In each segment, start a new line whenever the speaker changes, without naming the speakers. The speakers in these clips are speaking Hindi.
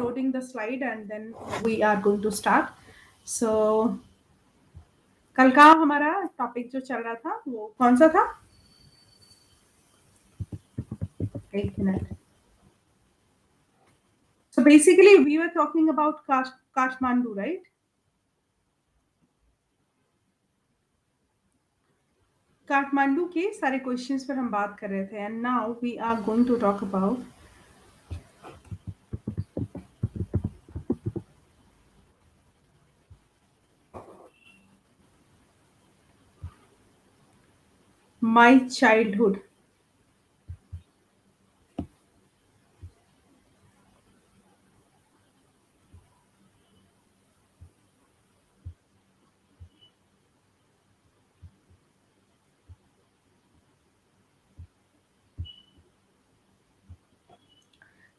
uploading the slide and then we are going to start. So कल का हमारा टॉपिक जो चल रहा था वो कौन सा था? एक मिनट. So basically we were talking about Kathmandu, right? Kathmandu के सारे क्वेश्चंस पर हम बात कर रहे थे and now we are going to talk about my childhood.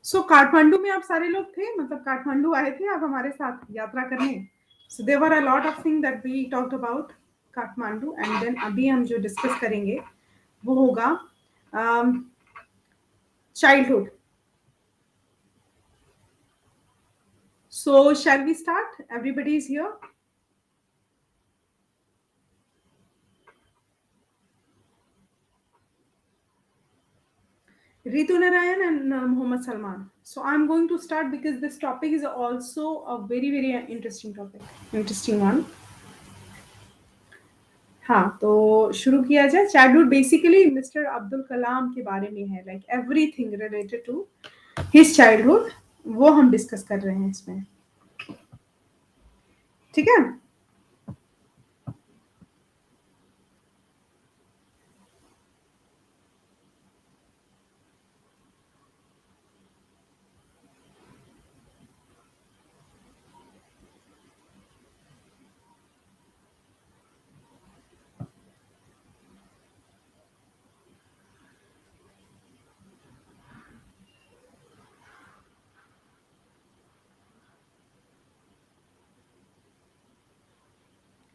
So Kathmandu में आप सारे लोग थे, मतलब काठमांडू आए थे आप हमारे साथ यात्रा करने. So there were a lot of thing that we talked about Kathmandu and then अभी हम जो डिस्कस करेंगे वो होगा childhood. So shall we start? Everybody is here. Ritu Narayan and Muhammad Salman. So I'm going to start because this topic is also a very interesting topic, interesting one. हाँ, तो शुरू किया जाए. Childhood basically mister Abdul Kalam के बारे में है, like everything related to his childhood वो हम डिस्कस कर रहे हैं इसमें. ठीक है.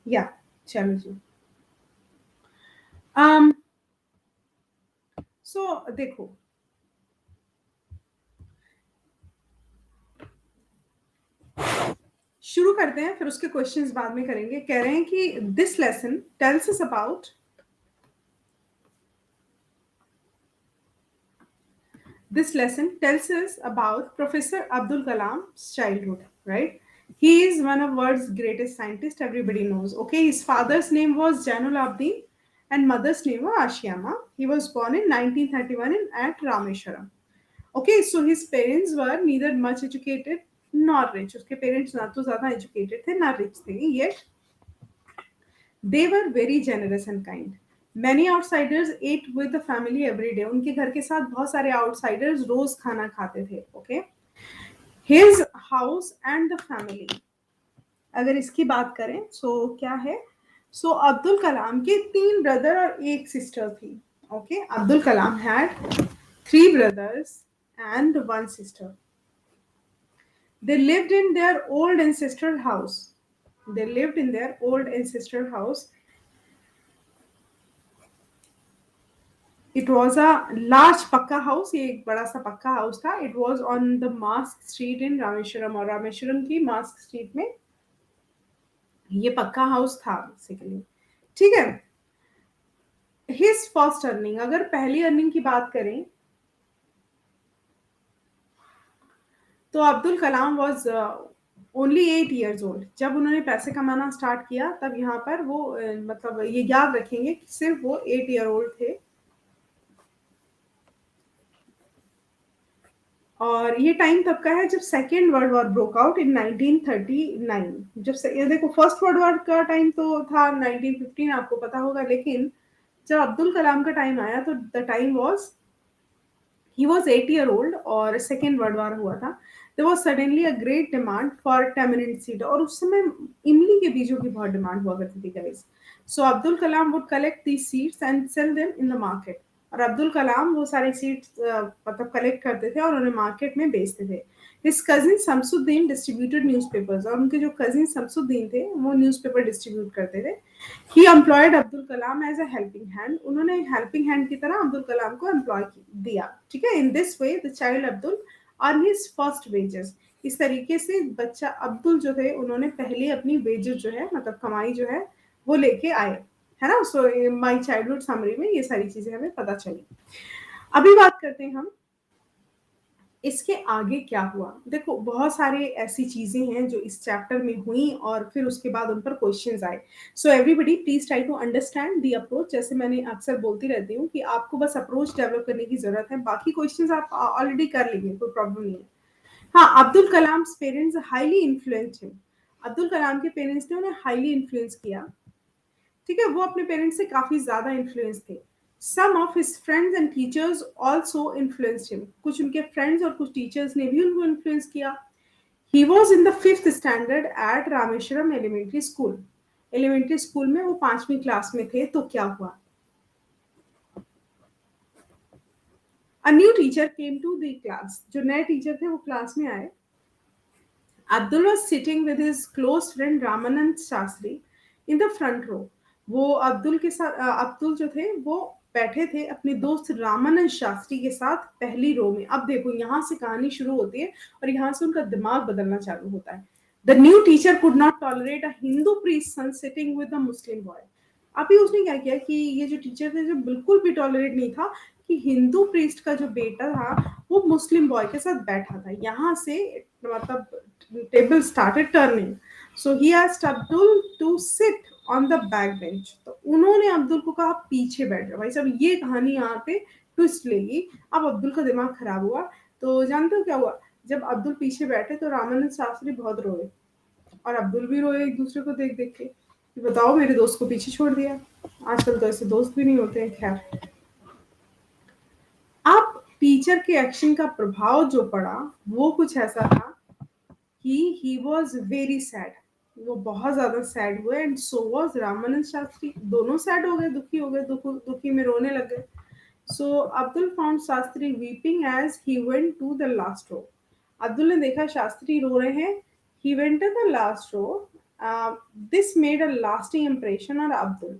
या चलो जी. सो देखो, शुरू करते हैं, फिर उसके क्वेश्चंस बाद में करेंगे. कह रहे हैं कि this lesson tells us about This lesson tells us about Professor Abdul Kalam's childhood, right? He is one of world's greatest scientists, everybody knows. Okay, his father's name was Jainul Abidin and mother's name was Ashiyama. He was born in 1931 at Rameshwaram. Okay, so his parents were neither much educated nor rich. Uske parents na to zyada educated the na rich the, yet they were very generous and kind. Many outsiders ate with the family every day. उनके घर के साथ बहुत सारे outsiders रोज खाना खाते थे. Okay, his house and the family. अगर इसकी बात करें so क्या है? So अब्दुल कलाम के 3 ब्रदर और 1 सिस्टर थी. Okay, Abdul Kalam had 3 brothers and 1 sister. They lived in their old ancestral house. It was a large पक्का हाउस. ये एक बड़ा सा पक्का हाउस था. It was on the Mask Street in Rameswaram, और रामेश्वरम की मास्क स्ट्रीट में ये पक्का हाउस था बेसिकली. ठीक है. His first earning, अगर पहली अर्निंग की बात करें तो Abdul Kalam was only 8 years old. जब उन्होंने पैसे कमाना स्टार्ट किया तब यहाँ पर वो मतलब ये याद रखेंगे कि सिर्फ वो 8 year old थे. और ये टाइम तब का है जब second world war broke out in 1939. जब ये देखो फर्स्ट वर्ल्ड वॉर का टाइम तो था 1915, आपको पता होगा, लेकिन जब अब्दुल कलाम का टाइम आया तो the time was he was 8 year old और सेकेंड वर्ल्ड वॉर हुआ था. There was suddenly a great demand for tamarind seed, और उस समय इमली के बीजों की बहुत डिमांड हुआ करती थी guys. So Abdul Kalam would collect these seeds and sell them in the market. और अब्दुल कलाम वो सारे सीड्स मतलब कलेक्ट करते थे और उन्हें मार्केट में बेचते थे. His cousin Shamsuddin distributed newspapers, और उनके जो कजिन शमसुद्दीन थे वो न्यूज़पेपर डिस्ट्रीब्यूट करते थे. He employed Abdul Kalam as a helping hand. उन्होंने हेल्पिंग हैंड की तरह अब्दुल कलाम को एम्प्लॉय दिया. ठीक है. In this way the child Abdul earn his first wages. इस तरीके से बच्चा अब्दुल जो थे उन्होंने पहले अपनी वेजेस जो है मतलब कमाई जो है वो लेके आए, है ना। सो माय चाइल्डहुड समरी में ये सारी चीजें हमें पता चली। अभी बात करते हैं हम इसके आगे क्या हुआ। देखो बहुत सारे ऐसी चीजें हैं जो इस चैप्टर में हुई और फिर उसके बाद उन पर क्वेश्चंस आए। So everybody please try to understand the approach. जैसे मैंने अक्सर बोलती रहती हूँ कि आपको बस अप्रोच डेवलप करने की जरूरत है, बाकी क्वेश्चंस आप ऑलरेडी कर लेंगे, कोई प्रॉब्लम नहीं है। हाँ, Abdul Kalam parents highly influenced him. Abdul Kalam के पेरेंट्स ने उन्हें हाईली इन्फ्लुएंस किया। ठीक है, वो अपने पेरेंट्स से काफी ज्यादा इन्फ्लुएंस थे। Some of his friends and teachers also influenced him. कुछ उनके फ्रेंड्स और कुछ टीचर्स ने भी उनको इन्फ्लुएंस किया। He was in the fifth standard at Rameswaram elementary school. Elementary school में वो 5वीं क्लास में थे। तो क्या हुआ, a new teacher came to the class. जो नए टीचर थे वो क्लास में आए। Abdul was sitting with his close friend Ramanand Shastri in the front row. वो अब्दुल के साथ अब्दुल जो थे वो बैठे थे अपने दोस्त रामानंद शास्त्री के साथ पहली रो में। अब देखो यहाँ से कहानी शुरू होती है और यहाँ से उनका दिमाग बदलना चालू होता है। The new teacher could not tolerate a Hindu priest son sitting with a Muslim boy. अभी उसने क्या किया कि ये जो टीचर थे जो बिल्कुल भी टॉलरेट नहीं था कि हिंदू प्रीस्ट का जो बेटा था वो मुस्लिम बॉय के साथ बैठा था। यहाँ से मतलब table started turning. So he asked Abdul to sit on the back bench. तो उन्होंने अब्दुल को कहा पीछे बैठ जाओ। भाई साहब ये कहानी यहाँ पे ट्विस्ट लेगी। अब अब्दुल का दिमाग खराब हुआ। तो जानते हो क्या हुआ, जब अब्दुल पीछे बैठे तो रामानंद शास्त्री बहुत रोए और अब्दुल भी रोए एक दूसरे को देख देख के कि बताओ मेरे दोस्त को पीछे छोड़ दिया। आजकल तो ऐसे दोस्त भी नहीं होते हैं। खैर, अब टीचर के एक्शन का प्रभाव जो पड़ा वो कुछ ऐसा था he was very sad। वो बहुत ज्यादा सैड हुए and so was Ramanand Shastri. दोनों सैड हो गए, दुखी हो गए, दुखी में रोने लग गए। So Abdul found Shastri weeping as he went to the last row. Abdul ने देखा शास्त्री रो रहे हैं। He went to the last row. This made a lasting impression on Abdul.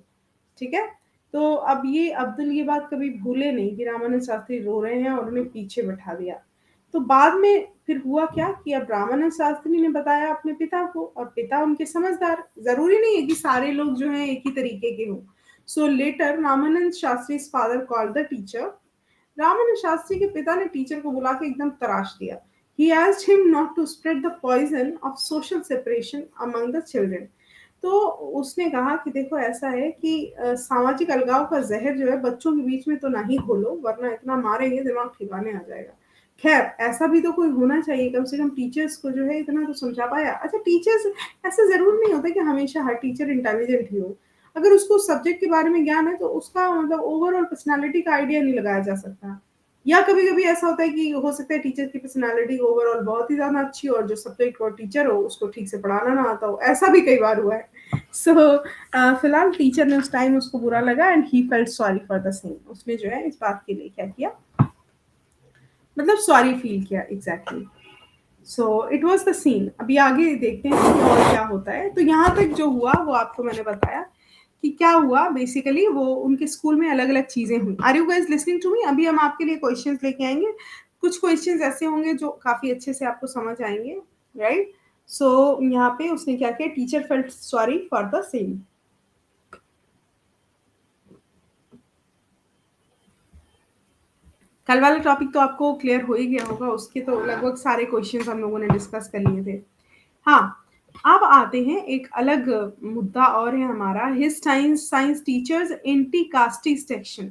ठीक है, तो अब ये अब्दुल ये बात कभी भूले नहीं कि रामानंद शास्त्री रो रहे हैं और उन्हें पीछे बैठा दिया। तो बाद में फिर हुआ क्या कि अब रामानंद शास्त्री ने बताया अपने पिता को और पिता उनके समझदार। जरूरी नहीं है कि सारे लोग जो हैं एक ही तरीके के हों। So later Ramanand Shastri father called the teacher. Ramanand Shastri के पिता ने टीचर को बुला के एकदम तराश दिया। He asked him not to spread the poison of social separation among the children। तो उसने कहा कि देखो ऐसा है कि सामाजिक अलगाव का जहर जो है बच्चों के बीच में तो ना ही घोलो, वरना इतना मारेंगे दिमाग ठिकाने आ जाएगा। खैर, ऐसा भी तो कोई होना चाहिए, कम से कम टीचर्स को जो है इतना तो समझा पाया। अच्छा, टीचर्स ऐसा जरूर नहीं होता कि हमेशा हर टीचर इंटेलिजेंट ही हो। अगर उसको सब्जेक्ट के बारे में ज्ञान है तो उसका मतलब ओवरऑल पर्सनालिटी का आइडिया नहीं लगाया जा सकता। या कभी-कभी ऐसा होता है कि हो सकता है टीचर की पर्सनालिटी ओवरऑल बहुत ही ज़्यादा अच्छी हो और जो सब्जेक्ट का टीचर हो उसको ठीक से पढ़ाना ना आता हो। ऐसा भी कई बार हुआ है। सो फिलहाल टीचर ने उस टाइम उसको बुरा लगा and he felt sorry for the same. उसने जो है इस बात के लिए क्या किया, मतलब सॉरी फील किया। Exactly. So it was the scene. अभी आगे देखते हैं कि और क्या होता है। तो यहाँ तक जो हुआ वो आपको मैंने बताया कि क्या हुआ। बेसिकली वो उनके स्कूल में अलग अलग चीजें हुई। Are you guys listening to me? अभी हम आपके लिए क्वेश्चंस लेके आएंगे। कुछ क्वेश्चंस ऐसे होंगे जो काफी अच्छे से आपको समझ आएंगे, राइट। सो यहाँ पे उसने क्या किया, teacher felt sorry for the same. कल वाला टॉपिक तो आपको क्लियर हो ही गया होगा, उसके तो लगभग सारे क्वेश्चंस हम लोगों ने डिस्कस कर लिए थे। हाँ, अब आते हैं एक अलग मुद्दा और है हमारा his science teachers anti caste section.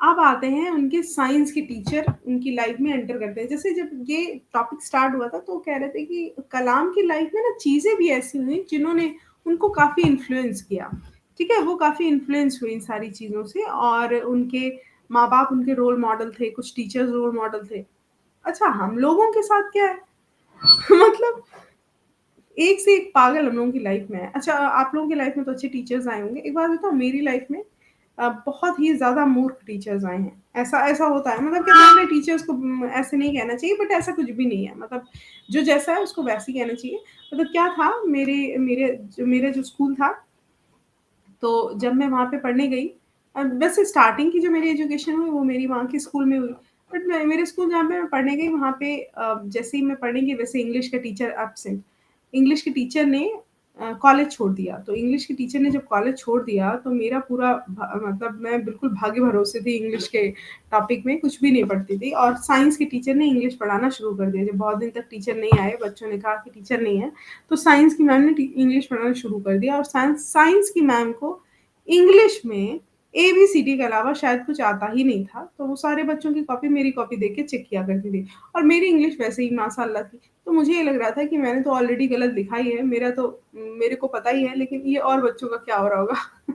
अब आते हैं उनके साइंस के टीचर उनकी लाइफ में एंटर करते हैं। जैसे जब ये टॉपिक स्टार्ट हुआ था तो कह रहे थे कि कलाम की लाइफ में ना चीजें भी ऐसी हुई जिन्होंने उनको काफी इन्फ्लुएंस किया। ठीक है, वो काफी इन्फ्लुएंस हुई इन सारी चीजों से और उनके माँ बाप उनके रोल मॉडल थे, कुछ टीचर्स रोल मॉडल थे। अच्छा, हम लोगों के साथ क्या है मतलब एक से एक पागल हम लोगों की लाइफ में है। अच्छा, आप लोगों की लाइफ में तो अच्छे टीचर्स आए होंगे। एक बात बताओ, मेरी लाइफ में बहुत ही ज़्यादा मूर्ख टीचर्स आए हैं। ऐसा ऐसा होता है, मतलब कहते हैं अपने टीचर्स को ऐसे नहीं कहना चाहिए, बट ऐसा कुछ भी नहीं है। मतलब जो जैसा है उसको वैसे ही कहना चाहिए। मतलब क्या था, मेरे मेरे मेरे जो स्कूल था, तो जब मैं वहाँ पे पढ़ने गई, वैसे स्टार्टिंग की जो मेरी एजुकेशन हुई वो मेरी वहाँ के स्कूल में हुई। बट मैं मेरे स्कूल जहाँ पे मैं पढ़ने गई वहाँ पे जैसे ही मैं पढ़ने गई वैसे इंग्लिश का टीचर एब्सेंट। इंग्लिश के टीचर ने कॉलेज छोड़ दिया। तो इंग्लिश के टीचर ने जब कॉलेज छोड़ दिया तो मेरा पूरा मतलब मैं बिल्कुल भागे भरोसे थी इंग्लिश के टॉपिक में, कुछ भी नहीं पढ़ती थी। और साइंस के टीचर ने इंग्लिश पढ़ाना शुरू कर दिया। जब बहुत दिन तक टीचर नहीं आए, बच्चों ने कहा कि टीचर नहीं है, तो साइंस की मैम ने इंग्लिश पढ़ाना शुरू कर दिया। और साइंस साइंस की मैम को इंग्लिश में एबीसीडी के अलावा शायद कुछ आता ही नहीं था। तो वो सारे बच्चों की कॉपी मेरी कॉपी देख के चेक किया करती थी। और मेरी इंग्लिश वैसे ही माशाल्लाह थी। तो मुझे ये लग रहा था कि मैंने तो ऑलरेडी गलत लिखा ही है, मेरे को पता ही है, लेकिन ये और बच्चों का क्या हो रहा होगा।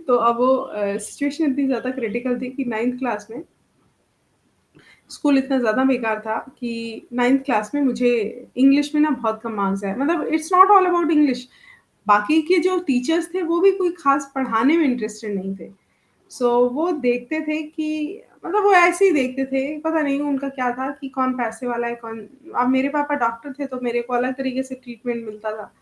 तो अब वो सिचुएशन इतनी ज़्यादा क्रिटिकल थी कि 9th क्लास में स्कूल इतना ज़्यादा बेकार था कि 9th क्लास में मुझे इंग्लिश में ना बहुत कम मार्क्स आए। मतलब it's not all about English. बाकी के जो टीचर्स थे वो भी कोई ख़ास पढ़ाने में इंटरेस्टेड नहीं थे। वो देखते थे कि मतलब वो ऐसे ही देखते थे, पता नहीं उनका क्या था कि कौन पैसे वाला है, कौन। अब मेरे पापा डॉक्टर थे तो मेरे को अलग तरीके से ट्रीटमेंट मिलता था।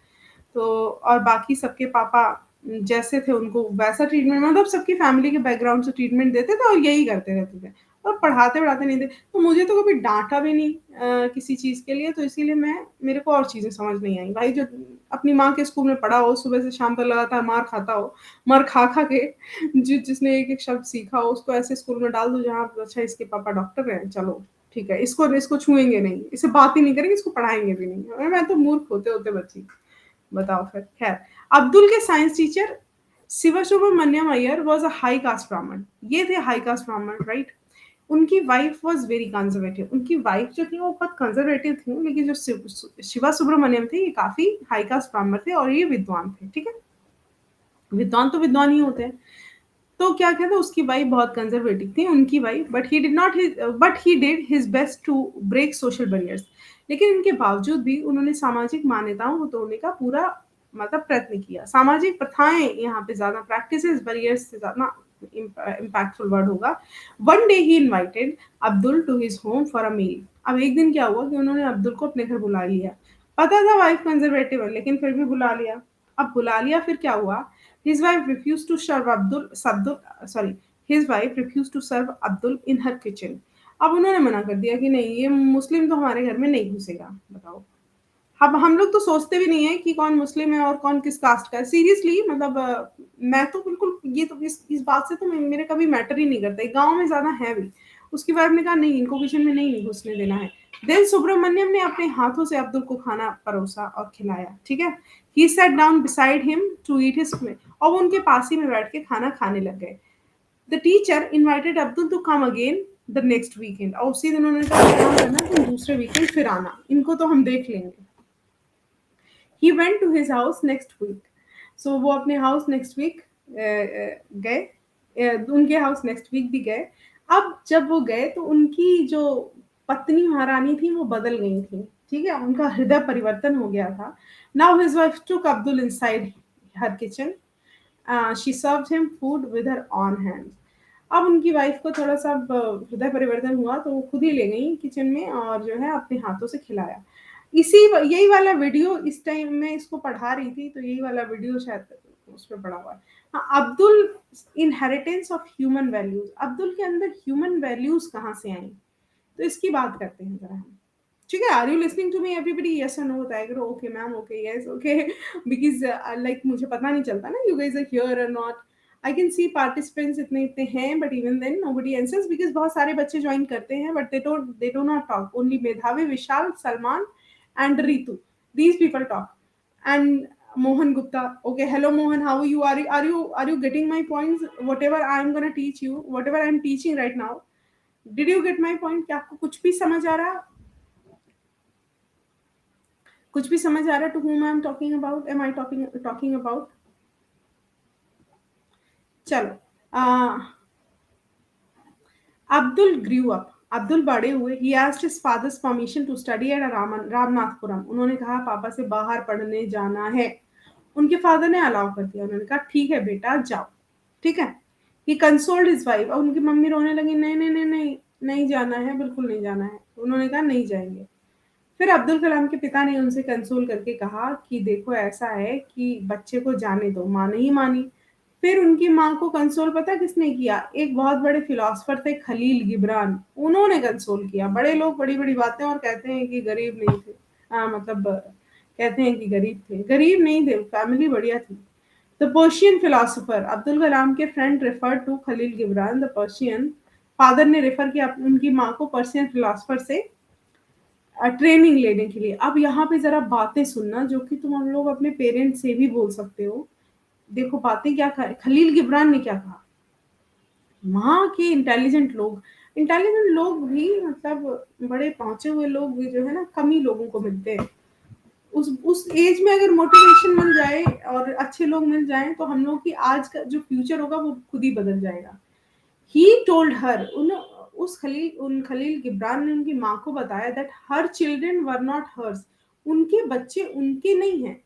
तो और बाकी सबके पापा जैसे थे उनको वैसा ट्रीटमेंट, मतलब सबकी फैमिली के बैकग्राउंड से ट्रीटमेंट देते थे और यही करते रहते थे। और पढ़ाते-वढ़ाते नहीं थे। तो मुझे तो कभी डाँटा भी नहीं किसी चीज़ के लिए, तो इसीलिए मेरे को और चीज़ें समझ नहीं आई। भाई जो अपनी माँ के स्कूल में पढ़ा हो, सुबह से शाम तक लगातार मार खाता हो, मार खा-खा के जिसने एक-एक शब्द सीखा हो, उसको ऐसे स्कूल में डाल दो जहाँ अच्छा इसके पापा डॉक्टर हैं, चलो ठीक है, इसको इसको छुएँगे नहीं, इससे बात ही नहीं करेंगे, इसको पढ़ाएँगे भी नहीं। और मैं तो मूर्ख होते-होते बची। बताओ फिर। खैर, अब्दुल के science teacher Sivasubramaniam Iyer was a high cast ब्राह्मण। ये थे हाई कास्ट ब्राह्मण, राइट? उनकी वाइफ वाज़ वेरी कंज़र्वेटिव। उनकी वाइफ जो थी वो बहुत कंज़र्वेटिव थी, लेकिन जो शिवा सुब्रमण्यम थे ये काफ़ी हाई कास्ट ब्राह्मण थे और ये विद्वान थे, ठीक है? विद्वान तो विद्वान ही होते हैं। तो क्या कहते हैं उसकी वाइफ बहुत कंजर्वेटिव थी, उनकी wife, but he did his best to break social barriers. लेकिन इनके बावजूद भी उन्होंने सामाजिक मान्यताओं को तोड़ने का पूरा मतलब प्रयत्न किया। सामाजिक प्रथाएं यहाँ पे ज्यादा, प्रैक्टिसेस बैरियर्स से ज्यादा इम्पैक्टफुल वर्ड होगा। One day he invited Abdul to his home for a meal. अब एक दिन क्या हुआ कि उन्होंने अब्दुल को अपने घर बुला लिया। पता था वाइफ कंजर्वेटिव है, लेकिन फिर भी बुला लिया। अब बुला लिया फिर क्या हुआ? His wife refused to serve his wife refused to serve Abdul in her kitchen. अब उन्होंने मना कर दिया कि नहीं, ये मुस्लिम तो हमारे घर में नहीं घुसेगा। बताओ। अब हम लोग तो सोचते भी नहीं है कि कौन मुस्लिम है और कौन किस कास्ट का है। सीरियसली मतलब मैं तो बिल्कुल ये तो इस बात से तो मेरे कभी मैटर ही नहीं करता। गाँव में ज़्यादा है भी। उसकी वाइफ ने कहा नहीं, इनको किचन में नहीं घुसने देना है। देन सुब्रमण्यम ने अपने हाथों से अब्दुल को खाना परोसा और खिलाया, ठीक है? He sat down beside him to eat his meal. और वो उनके पास ही में बैठ के खाना खाने लग गए। The teacher invited Abdul to come again the next weekend. और उसी दिन उन्होंने कहा क्या करना, तुम दूसरे वीकेंड फिर आना, इनको तो हम देख लेंगे। He went to his house next week. वो अपने हाउस नेक्स्ट वीक गए। उनके हाउस नेक्स्ट वीक भी गए। अब जब वो गए तो उनकी जो पत्नी महारानी थी वो बदल गई थी, ठीक है? उनका हृदय परिवर्तन हो गया था। Now his wife took Abdul inside her kitchen. She served him food with her on hands. अब उनकी वाइफ को थोड़ा-सा अब हृदय परिवर्तन हुआ तो वो खुद ही ले गई किचन में और जो है अपने हाथों से खिलाया। यही वाला वीडियो इस टाइम मैं इसको पढ़ा रही थी, तो यही वाला वीडियो शायद उसमें पड़ा हुआ है। हाँ, Abdul inheritance of human values. Abdul के अंदर ह्यूमन वैल्यूज़ कहाँ से आई? तो इसकी बात करते हैं ज़रा हम। ठीक है? Are you listening to me everybody? Yes और नो बताया करो। Okay ma'am, okay, yes, okay. Because like मुझे पता नहीं चलता ना यू गाइस आर हियर और not. I can see participants इतने-इतने हैं, but even then nobody answers because बहुत सारे बच्चे जॉइन करते हैं but they do not talk. Only Medhavi, Vishal, Salman and Ritu, these people talk. And Mohan Gupta. Okay, hello Mohan, how are you? Are you getting my points? Whatever I'm gonna teach you, whatever I'm teaching right now, did you get my point? क्या आपको कुछ भी समझ आ रहा? कुछ भी समझ आ रहा? To whom I'm talking about? Am I talking about? चलो। Abdul grew up. अब्दुल बड़े हुए। He asked his father's permission to study at Ramanathapuram. उन्होंने कहा पापा से बाहर पढ़ने जाना है। उनके फादर ने अलाउ कर दिया। उन्होंने कहा ठीक है बेटा जाओ, ठीक है? He consoled his wife। और उनकी मम्मी रोने लगी, नहीं नहीं नहीं नहीं, नहीं जाना है, बिल्कुल नहीं जाना है। उन्होंने कहा नहीं जाएंगे। फिर अब्दुल कलाम के पिता ने उनसे कंसोल करके कहा कि देखो ऐसा है कि बच्चे को जाने दो। माँ नहीं मानी। फिर उनकी माँ को कंसोल पता किसने किया? एक बहुत बड़े फिलोसोफर थे खलील गिब्रान, उन्होंने कंसोल किया। बड़े लोग बड़ी-बड़ी बातें और कहते हैं कि गरीब नहीं थे। मतलब कहते हैं कि गरीब थे, गरीब नहीं थे, फैमिली बढ़िया थी। The Persian philosopher Abdul Kalam के friend refer to Khalil Gibran the Persian, father ने रेफर किया उनकी माँ को पर्शियन फिलोसोफर से ट्रेनिंग लेने के लिए। अब यहाँ पे ज़रा बातें सुनना जो कि तुम हम लोग अपने पेरेंट्स से भी बोल सकते हो। देखो बातें क्या खलील गिब्रान ने क्या कहा, वहाँ के इंटेलिजेंट लोग भी मतलब बड़े पहुंचे हुए लोग भी जो है ना कम ही लोगों को मिलते हैं। उस एज में अगर मोटिवेशन मिल जाए और अच्छे लोग मिल जाएं तो हम लोग की आज का जो फ्यूचर होगा वो खुद ही बदल जाएगा। ही टोल्ड हर उन खलील गिब्रान ने उनकी माँ को बताया that her children were not hers, उनके बच्चे उनके नहीं हैं,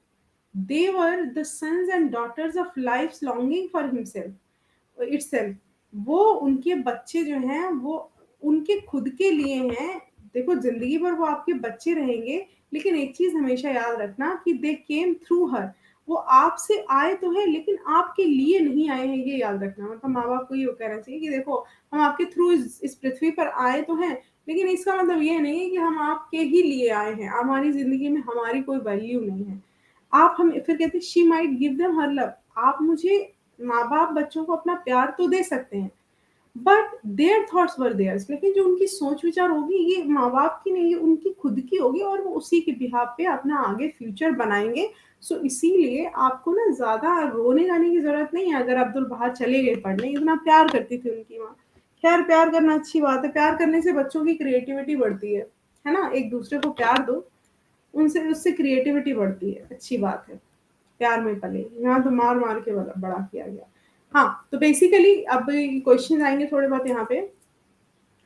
they were the sons and daughters of life's longing for himself itself। वो उनके बच्चे जो हैं वो उनके खुद के लिए हैं। देखो जिंदगी भर वो आपके बच्चे रहेंगे, लेकिन एक चीज हमेशा याद रखना कि दे केम थ्रू हर, वो आपसे आए तो है लेकिन आपके लिए नहीं आए हैं, ये याद रखना। मतलब माँ बाप को ये कहना चाहिए कि देखो हम आपके थ्रू इस पृथ्वी पर आए तो हैं, लेकिन इसका मतलब ये नहीं है कि हम आपके ही लिए आए हैं, हमारी जिंदगी में हमारी कोई वैल्यू नहीं है। आप हम फिर कहते हैं she might give them her love, आप मुझे माँ बाप बच्चों को अपना प्यार तो दे सकते हैं, but their thoughts were theirs, लेकिन जो उनकी सोच विचार होगी ये माँ बाप की नहीं, ये उनकी खुद की होगी और वो उसी के बिहाफ पे अपना आगे फ्यूचर बनाएंगे। सो इसीलिए आपको ना ज्यादा रोने गाने की जरूरत नहीं है। अगर अब्दुल बाहर चले गए पढ़ने, इतना प्यार करती थी उनकी माँ। खैर प्यार करना अच्छी बात है, प्यार करने से बच्चों की क्रिएटिविटी बढ़ती है ना। एक दूसरे को प्यार दो, उनसे उससे क्रिएटिविटी बढ़ती है, अच्छी बात है। प्यार में पले, यहाँ तो मार मार के बड़ा किया गया। हाँ तो बेसिकली अब क्वेश्चन आएंगे थोड़े बहुत यहाँ पे।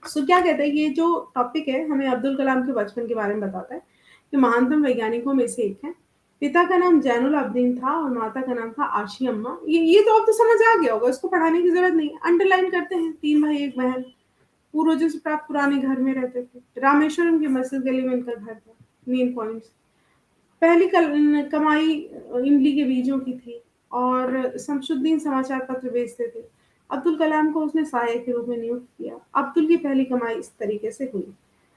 सो क्या कहते हैं, ये जो टॉपिक है हमें अब्दुल कलाम के बचपन के बारे में बताता है कि महानतम वैज्ञानिकों में से एक है। पिता का नाम जैनुल अब्दीन था और माता का नाम था आशी अम्मा। ये तो अब तो समझ आ गया होगा, इसको पढ़ाने की जरूरत नहीं। अंडरलाइन करते हैं, 3 भाई 1 बहन, पूर्वजों से प्राप्त पुराने घर में रहते थे। रामेश्वरम की मस्जिद गली में इनका घर था। मेन पॉइंट्स, पहली कमाई इमली के बीजों की थी और शमसुद्दीन समाचार पत्र बेचते थे। अब्दुल कलाम को उसने सहायक के रूप में नियुक्त किया। अब्दुल की पहली कमाई इस तरीके से हुई।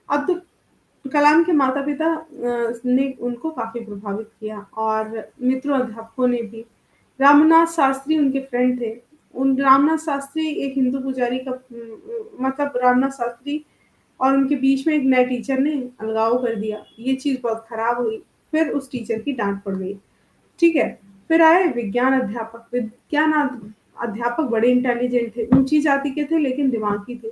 अब्दुल कलाम के माता-पिता ने उनको काफ़ी प्रभावित किया और मित्रों अध्यापकों ने भी। रामनाथ शास्त्री उनके फ्रेंड थे। उन रामनाथ शास्त्री एक हिंदू पुजारी का मतलब रामनाथ शास्त्री और उनके बीच में एक नए टीचर ने अलगाव कर दिया। ये चीज़ बहुत खराब हुई। फिर उस टीचर की डाँट पड़ गई। ठीक है? फिर आए विज्ञान अध्यापक। अध्यापक बड़े इंटेलिजेंट थे, ऊँची जाति के थे लेकिन दिमागी थे।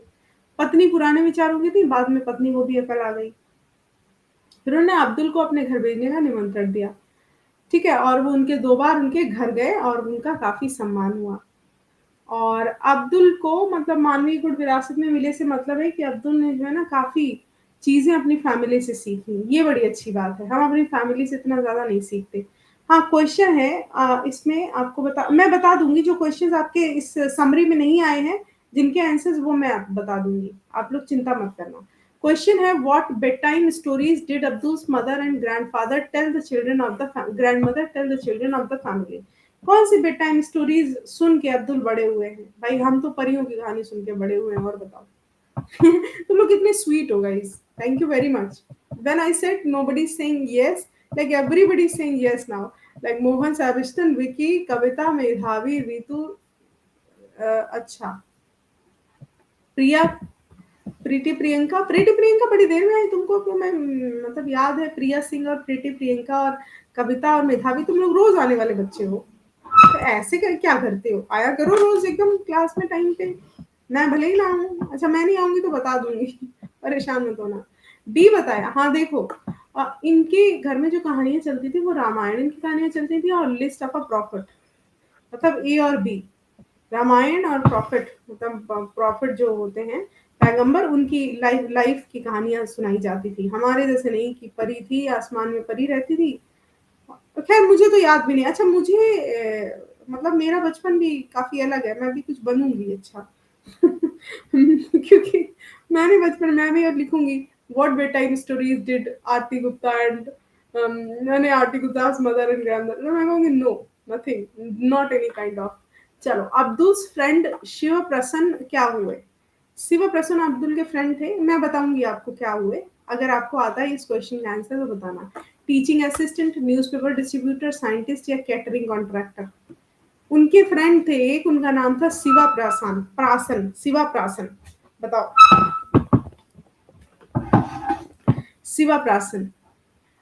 पत्नी पुराने विचारों की थी, बाद में पत्नी को भी अकल आ गई। फिर उन्होंने अब्दुल को अपने घर भेजने का निमंत्रण दिया। ठीक है? और वो उनके 2 बार उनके घर गए और उनका काफ़ी सम्मान हुआ। और अब्दुल को मतलब मानवीय गुण विरासत में मिले से मतलब है कि अब्दुल ने जो है ना काफ़ी चीज़ें अपनी फैमिली से सीखी। ये बड़ी अच्छी बात है। हम अपनी फैमिली से इतना ज़्यादा नहीं सीखते। हाँ, क्वेश्चन है इसमें आपको मैं बता दूँगी जो क्वेश्चंस आपके इस समरी में नहीं आए हैं, जिनके आंसर्स वो मैं आपको बता दूँगी। आप लोग चिंता मत करना। क्वेश्चन है what bed time stories did Abdul's mother and grandfather tell the children of the grandmother tell the children of the family. कौन सी बेड टाइम स्टोरीज सुन के अब्दुल बड़े हुए हैं? भाई हम तो परियों की कहानी सुन के बड़े हुए हैं, और बताओ। तुम लोग कितने स्वीट हो guys, thank you very much. When I said nobody saying yes, like everybody saying yes now, like Mohan साबिस्टन, विकी, कविता, मेधावी, रितु, अच्छा, प्रिया, प्रीति प्रियंका बड़ी देर में आई तुमको, तो मैं मतलब याद है प्रिया सिंह और प्रीति प्रियंका और कविता और मेधावी, तुम लोग रोज आने वाले बच्चे हो। तो ऐसे क्या करते हो, आया करो रोज एकदम क्लास में टाइम पे। मैं भले ही ना आऊँ, अच्छा मैं नहीं आऊंगी तो बता दूंगी, परेशान मत होना। बी बताया, हाँ देखो इनके घर में जो कहानियां चलती थी वो रामायण की कहानियां चलती थी और लिस्ट ऑफ अ प्रॉफिट, मतलब ए और बी, रामायण और प्रॉफिट, मतलब प्रॉफिट जो होते हैं पैगंबर, उनकी लाइफ लाइफ की कहानियां सुनाई जाती थी। हमारे जैसे नहीं कि परी थी आसमान में परी रहती थी। तो खैर मुझे तो याद भी नहीं। अच्छा मुझे मतलब मेरा बचपन भी काफ़ी अलग है, मैं भी कुछ बनूँगी अच्छा। क्योंकि मैंने बचपन मैं भी अब लिखूँगी what bed time stories did Aarti Gupta and मैंने Aarti Gupta's mother and grandmother, मैं कहूँगी no, nothing, not any kind of. चलो, अब्दुल फ्रेंड शिव प्रसन्न क्या हुए? शिव प्रसन्न अब्दुल के फ्रेंड थे। मैं बताऊंगी आपको क्या हुए। अगर आपको आता है इस क्वेश्चन का आंसर तो बताना। Teaching assistant, newspaper distributor, scientist या कैटरिंग कॉन्ट्रैक्टर? उनके फ्रेंड थे एक, उनका नाम था शिवा प्रासन प्रासन शिवा प्रासन। बताओ। शिवा प्रासन।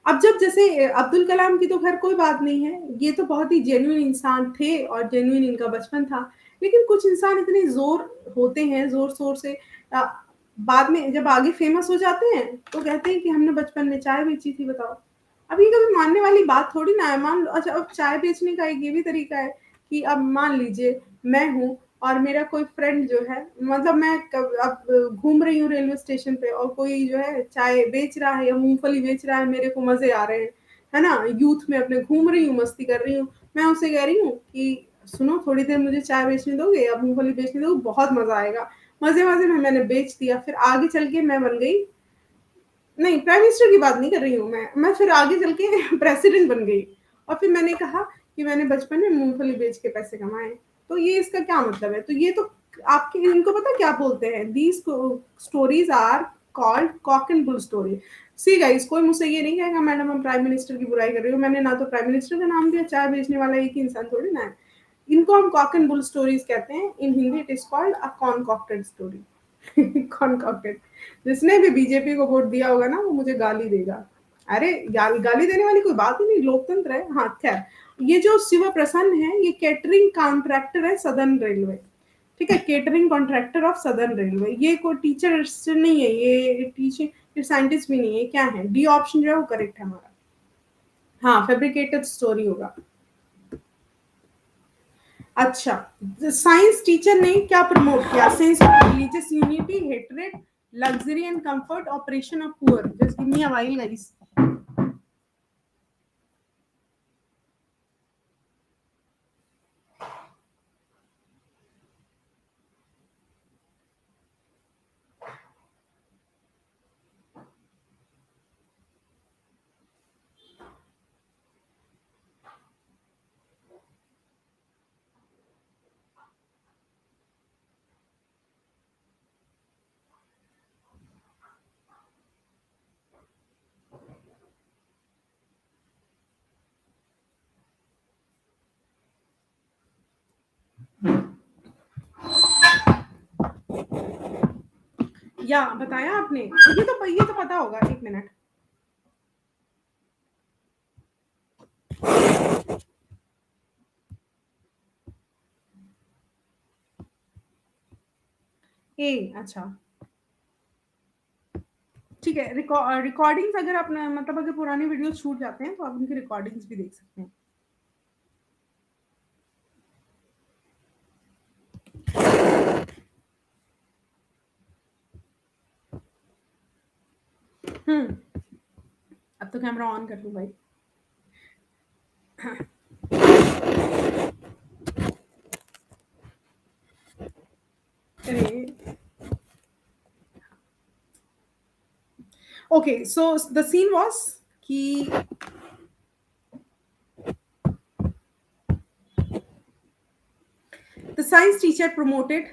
अब जब जैसे अब्दुल कलाम की तो खैर कोई बात नहीं है, ये तो बहुत ही जेन्युइन इंसान थे और जेन्युइन इनका बचपन था। लेकिन कुछ इंसान इतने ज़ोर होते हैं, ज़ोर-शोर से अ, बाद में जब आगे फेमस हो जाते हैं, तो कहते हैं कि हमने बचपन में चाय बेची थी, बताओ। अब ये कभी मानने वाली बात थोड़ी ना है। मान लो अच्छा, अब चाय बेचने का एक ये भी तरीका है कि अब मान लीजिए मैं हूँ और मेरा कोई फ्रेंड जो है, मतलब मैं अब घूम रही हूँ रेलवे स्टेशन पे और कोई जो है चाय बेच रहा है या मूंगफली बेच रहा है, मेरे को मजे आ रहे हैं, है ना, यूथ में अपने घूम रही हूँ, मस्ती कर रही हूँ। मैं उसे कह रही हूँ कि सुनो, थोड़ी देर मुझे चाय बेचने दोगे या मूंगफली बेचने दोगे, बहुत मजा आएगा। मजे मजे में मैंने बेच दिया, फिर आगे चल के मैं बन गई, नहीं, प्राइम मिनिस्टर की बात नहीं कर रही हूँ मैं फिर आगे चल के प्रेसिडेंट बन गई। और फिर मैंने कहा कि मैंने बचपन में मूँगफली बेच के पैसे कमाए। तो ये इसका क्या मतलब है? तो ये तो आपके इनको पता क्या बोलते हैं? These stories are called cock and bull story. See guys, कोई मुझसे ये नहीं कहेगा मैडम हम प्राइम मिनिस्टर की बुराई कर रही हो। मैंने ना तो प्राइम मिनिस्टर का नाम दिया, चाय बेचने वाला एक ही इंसान थोड़ी ना है। इनको हम कॉक एंड बुल स्टोरीज़ कहते हैं। In Hindi it is called a concocted story. Concocted. जिसने भी बीजेपी को वोट दिया होगा ना, वो मुझे गाली देगा। अरे गाली देने वाली कोई बात ही नहीं, लोकतंत्र है। हाँ, खैर, ये जो शिव प्रसन्न है, ये केटरिंग कॉन्ट्रैक्टर है सदर्न रेलवे। ठीक है, catering contractor of southern railway. ये कोई टीचर से नहीं है, ये टीचिंग, ये साइंटिस्ट भी नहीं है। क्या है? डी ऑप्शन जो है वो करेक्ट है हमारा। हाँ, फैब्रिकेटेड स्टोरी होगा। अच्छा, साइंस टीचर ने क्या प्रमोट किया? Sense of religious unity, hatred, luxury and comfort, operation of poor? Just give me a while guys. या बताया आपने? ये तो पता होगा। एक मिनट। ए, अच्छा, ठीक है। रिकॉर्डिंग्स अगर अपना मतलब अगर पुराने वीडियो छूट जाते हैं तो आप उनकी रिकॉर्डिंग्स भी देख सकते हैं। हम्म। अब तो कैमरा ऑन कर लूं भाई। अरे, okay, so the scene was कि the science teacher promoted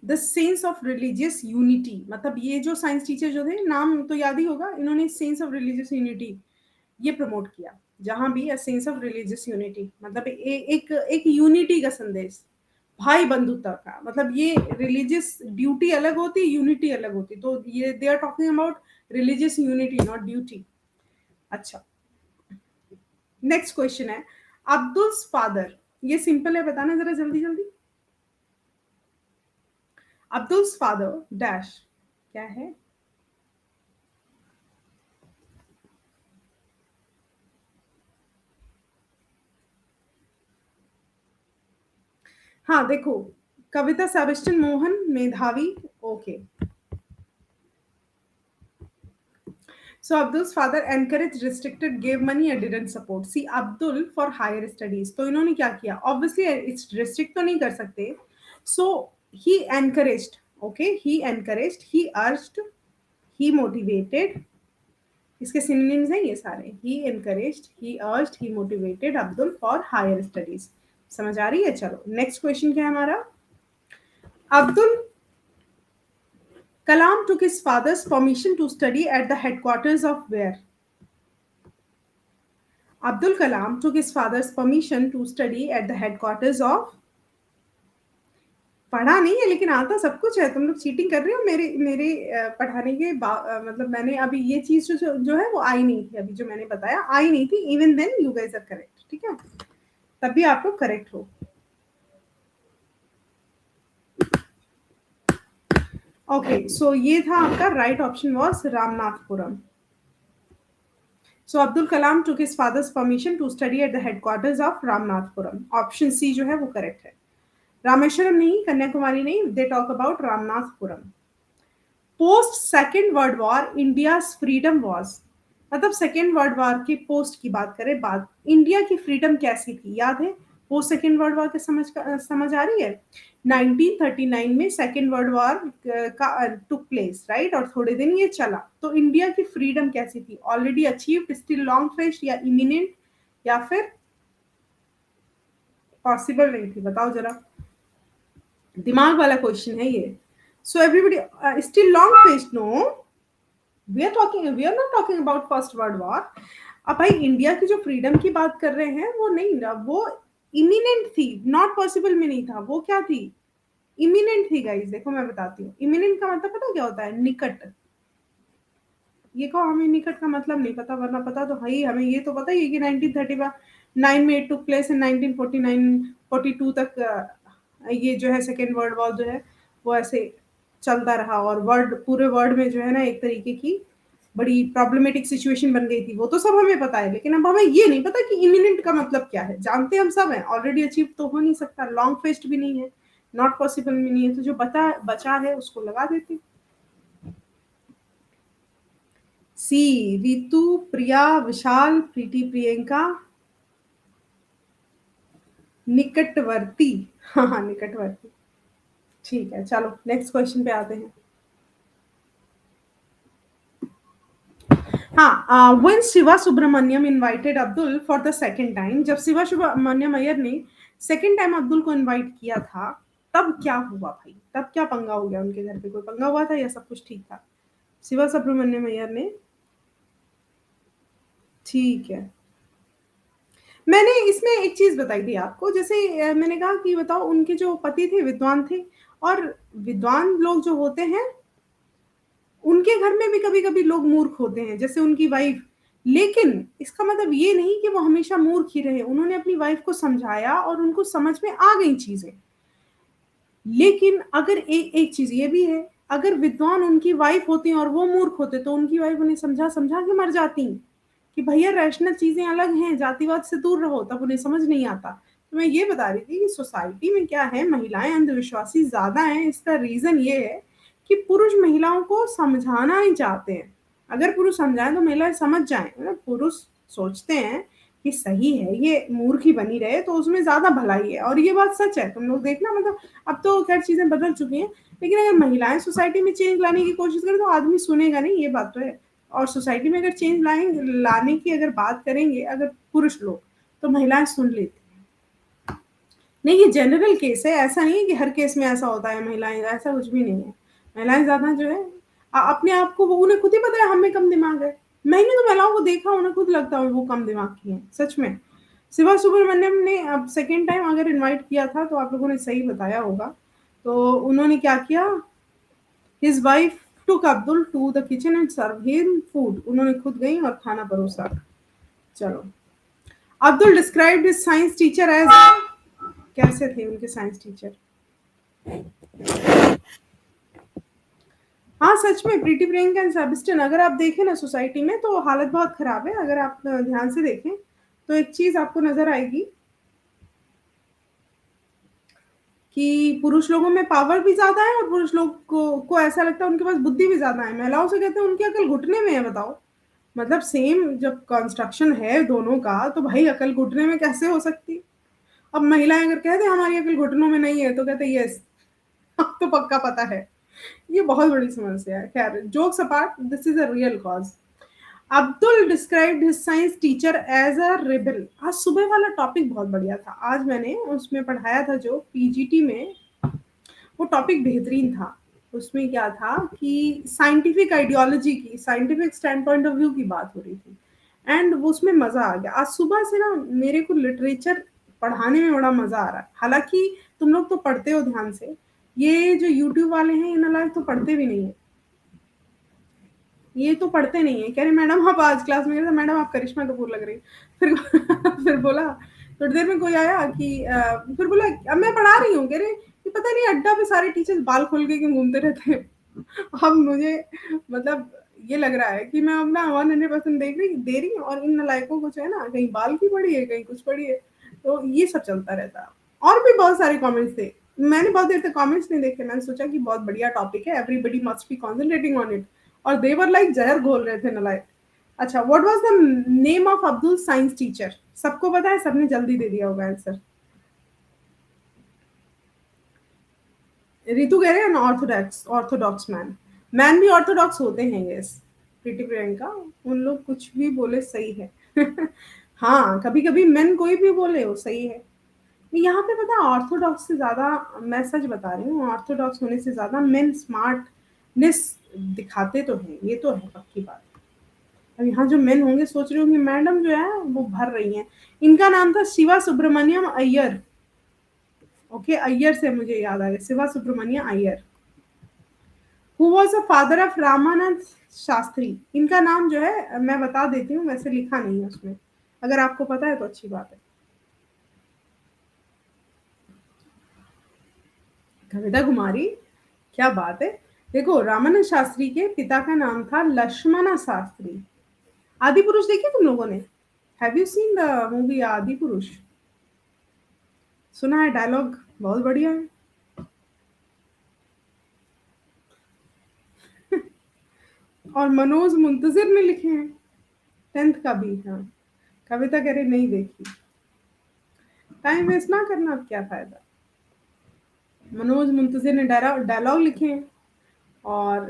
the sense of religious unity. मतलब ये जो साइंस टीचर जो थे, नाम तो याद ही होगा, इन्होंने सेंस ऑफ रिलीजियस यूनिटी ये प्रमोट किया। जहां भी a sense of religious unity मतलब एक यूनिटी का संदेश, भाई बंधुता का। मतलब ये रिलीजियस ड्यूटी अलग होती, यूनिटी अलग होती। तो ये they are talking about religious unity, not duty. अच्छा, नेक्स्ट क्वेश्चन है, अब्दुल फादर। ये सिंपल है, बताना जरा जल्दी जल्दी। अब्दुल फादर डैश क्या है? हाँ, देखो, कविता सेबेस्टियन मोहन मेधावी। Okay, so Abdul's father encouraged, restricted, gave money and didn't support. See, Abdul for higher studies. तो इन्होंने क्या किया? Obviously, it's restrict तो नहीं कर सकते. So he encouraged. Okay, he encouraged, he urged, he motivated. इसके synonyms हैं ये सारे. He encouraged, he urged, he motivated Abdul for higher studies. समझ आ रही है? चलो नेक्स्ट क्वेश्चन क्या है हमारा। Abdul Kalam took his father's permission to study at the headquarters of where? Abdul Kalam took his father's permission to study at the headquarters of, पढ़ा नहीं है लेकिन आता सब कुछ है। तुम लोग चीटिंग कर रहे हो मेरे मेरे पढ़ाने के मतलब मैंने अभी ये चीज जो है वो आई नहीं थी, अभी जो मैंने बताया आई नहीं थी। Even then you guys are correct, ठीक है, तब भी आप लोग करेक्ट हो। ओके, सो ये था आपका right option was Ramanathapuram. So Abdul Kalam took his father's permission to study at the headquarters of Ramnathpuram. Option C जो है वो करेक्ट है। रामेश्वरम नहीं, कन्याकुमारी नहीं, they talk about Ramnathpuram. Post Second World War, India's freedom was, मतलब सेकेंड वर्ल्ड वॉर की पोस्ट की बात करें, बात इंडिया की फ्रीडम कैसी थी, याद है? पोस्ट सेकेंड वर्ल्ड वॉर के समझ आ रही है? 1939 में सेकेंड वर्ल्ड वॉर का टुक प्लेस, राइट, और थोड़े दिन ये चला, तो इंडिया की फ्रीडम कैसी थी? Already achieved, still long faced, या इमिनेंट, या फिर पॉसिबल नहीं थी? बताओ जरा, दिमाग वाला क्वेश्चन है ये। So everybody, still long faced, no, we are not talking about first world war. अब भाई इंडिया की जो फ्रीडम की बात कर रहे हैं वो नहीं, वो इमिनेंट थी, नॉट पॉसिबल में नहीं था। वो क्या थी? इमिनेंट थी गाइस। देखो मैं बताती हूँ, इमिनेंट का मतलब पता क्या होता है? निकट। ये कहो हमें निकट का मतलब नहीं पता, वरना पता तो है ही, हमें ये तो पता ही है कि 1939 में इट टुक प्लेस, इन 1949-42 तक ये जो है सेकेंड वर्ल्ड वॉर जो है वो ऐसे चलता रहा, और पूरे वर्ल्ड में जो है ना एक तरीके की बड़ी प्रॉब्लमेटिक सिचुएशन बन गई थी। वो तो सब हमें पता है, लेकिन अब हमें ये नहीं पता कि इमिनेंट का मतलब क्या है। जानते हम सब हैं, ऑलरेडी अचीव तो हो नहीं सकता, लॉन्ग फेस्ट भी नहीं है, नॉट पॉसिबल भी नहीं है, तो जो बचा है उसको लगा देते। सी, रितु, प्रिया, विशाल, प्रीति, प्रियंका, निकटवर्ती। हाँ, निकटवर्ती, ठीक है। चलो नेक्स्ट क्वेश्चन पे आते हैं। हाँ, when Shiva Subramaniam invited Abdul for the second time, जब शिवा सुब्रमण्यम अय्यर ने सेकंड टाइम अब्दुल को इनवाइट किया था, तब क्या हुआ भाई? तब क्या पंगा हो गया उनके घर पे? कोई पंगा हुआ था या सब कुछ ठीक था? शिवा सुब्रमण्यम अय्यर ने, ठीक है, मैंने इसमें एक चीज बताई थी आपको, जैसे मैंने कहा कि बताओ उनके जो पति थे विद्वान थे, और विद्वान लोग जो होते हैं उनके घर में भी कभी कभी लोग मूर्ख होते हैं, जैसे उनकी वाइफ। लेकिन इसका मतलब ये नहीं कि वो हमेशा मूर्ख ही रहे, उन्होंने अपनी वाइफ को समझाया और उनको समझ में आ गई चीजें। लेकिन अगर एक चीज ये भी है, अगर विद्वान उनकी वाइफ होती और वो मूर्ख होते, तो उनकी वाइफ उन्हें समझा समझा के मर जाती कि भैया रैशनल चीजें अलग हैं, जातिवाद से दूर रहो, तब उन्हें समझ नहीं आता। तो मैं ये बता रही थी कि सोसाइटी में क्या है, महिलाएं अंधविश्वासी ज्यादा हैं। इसका रीजन ये है कि पुरुष महिलाओं को समझाना नहीं चाहते हैं। अगर पुरुष समझाएं तो महिलाएं समझ जाएं, मतलब पुरुष सोचते हैं कि सही है, ये मूर्ख ही बनी रहे तो उसमें ज्यादा भलाई है, और ये बात सच है। तुम लोग देखना, मतलब अब तो खैर चीजें बदल चुकी हैं, लेकिन अगर महिलाएं सोसाइटी में चेंज लाने की कोशिश करें तो आदमी सुनेगा नहीं, ये बात तो है। और सोसाइटी में अगर चेंज लाने की अगर बात करेंगे अगर पुरुष लोग, तो महिलाएं सुन लेती हैं। नहीं, ये जनरल केस है, ऐसा नहीं है कि हर केस में ऐसा होता है महिलाएं, ऐसा कुछ भी नहीं है। महिलाएं ज्यादा जो है अपने आप को, वो उन्हें खुद ही पता है हमें कम दिमाग है। मैंने तो महिलाओं को देखा, उन्हें खुद लगता है वो कम दिमाग की है, सच में। शिवा सुब्रमण्यम ने अब सेकेंड टाइम अगर इनवाइट किया था तो आप लोगों ने सही बताया होगा। तो उन्होंने क्या किया, his wife took Abdul to the kitchen and served him food. उन्होंने खुद गई और खाना परोसा। चलो, Abdul described his science teacher as, कैसे थे उनके साइंस टीचर? हाँ सच में, प्रीति, प्रियंका एंड सेबेस्टियन, अगर आप देखें ना सोसाइटी में तो हालत बहुत खराब है। अगर आप ध्यान से देखें तो एक चीज आपको नजर आएगी कि पुरुष लोगों में पावर भी ज्यादा है, और पुरुष लोग को ऐसा लगता है उनके पास बुद्धि भी ज्यादा है। महिलाओं से कहते हैं उनकी अकल घुटने में है। बताओ, मतलब सेम जब कंस्ट्रक्शन है दोनों का, तो भाई अकल घुटने में कैसे हो सकती? अब महिलाएं अगर कहते हैं हमारी अकल घुटनों में नहीं है, तो कहते हैं यस, अब तो पक्का पता है। ये बहुत बड़ी समस्या है। खैर, jokes apart, this is a real cause. Abdul described his science teacher as a rebel. आज सुबह वाला टॉपिक बहुत बढ़िया था, आज मैंने उसमें पढ़ाया था जो पीजीटी में, वो टॉपिक बेहतरीन था। उसमें क्या था कि साइंटिफिक आइडियोलॉजी की, scientific stand point of view की बात हो रही थी, एंड वो उसमें मज़ा आ गया। आज सुबह से ना मेरे को लिटरेचर पढ़ाने में बड़ा मज़ा आ रहा है। हालाँकि तुम लोग तो पढ़ते हो ध्यान से, ये जो यूट्यूब वाले हैं इन लाइफ तो पढ़ते भी नहीं है। ये तो पढ़ते नहीं है, कह रहे मैडम आप आज क्लास में गए थे, मैडम आप करिश्मा कपूर लग रही। फिर फिर बोला, थोड़ी देर में कोई आया कि फिर बोला अब मैं पढ़ा रही हूँ, कह रहे कि पता नहीं अड्डा पे सारे टीचर्स बाल खोल के क्यों घूमते रहते हैं। अब मुझे मतलब ये लग रहा है कि मैं अपना 100% दे रही हूँ, और इन नालायकों को जो है ना कहीं बाल की पड़ी है, कहीं कुछ पड़ी है। तो ये सब चलता रहता है। और भी बहुत सारे कमेंट्स थे, मैंने बहुत देर तक कमेंट्स नहीं देखे, मैंने सोचा कि बहुत बढ़िया टॉपिक है, everybody must be concentrating on it, और दे वर लाइक जहर घोल रहे थे नालायक। अच्छा, what was the name of Abdul science teacher? सबको पता है, सबने जल्दी दे दिया होगा आंसर। रितु कह रहे हैं ऑर्थोडॉक्स, ऑर्थोडॉक्स मैन। मैन भी ऑर्थोडॉक्स होते हैं, यस। प्रीति प्रियंका, उन लोग कुछ भी बोले सही है। हाँ, कभी कभी मैन कोई भी बोले वो सही है। यहाँ पे पता है ऑर्थोडॉक्स से ज्यादा, मैं सच बता रही हूँ, ऑर्थोडॉक्स होने से ज्यादा मेन स्मार्टनेस दिखाते तो हैं, ये तो है पक्की बात। अब यहाँ जो मेन होंगे सोच रहे होंगे मैडम जो है वो भर रही हैं। इनका नाम था शिवा सुब्रमण्यम अय्यर। ओके, अय्यर से मुझे याद आ गया, Shiva Subramania Iyer. Who was a father of Ramanand Shastri. इनका नाम जो है मैं बता देती हूँ, वैसे लिखा नहीं है उसमें, अगर आपको पता है तो अच्छी बात है। कविता कुमारी, क्या बात है। देखो, रामानंद शास्त्री के पिता का नाम था लक्ष्मण शास्त्री। आदि पुरुष देखी तुम लोगों ने? Have you seen the movie आदि पुरुष? सुना है, डायलॉग बहुत बढ़िया है। और मनोज मुंतजिर ने लिखे हैं, 10th का भी। हाँ, कविता कह रही नहीं देखी। टाइम वेस्ट ना करना, अब क्या फायदा। मनोज मुंतजिर ने डायलॉग लिखे हैं। और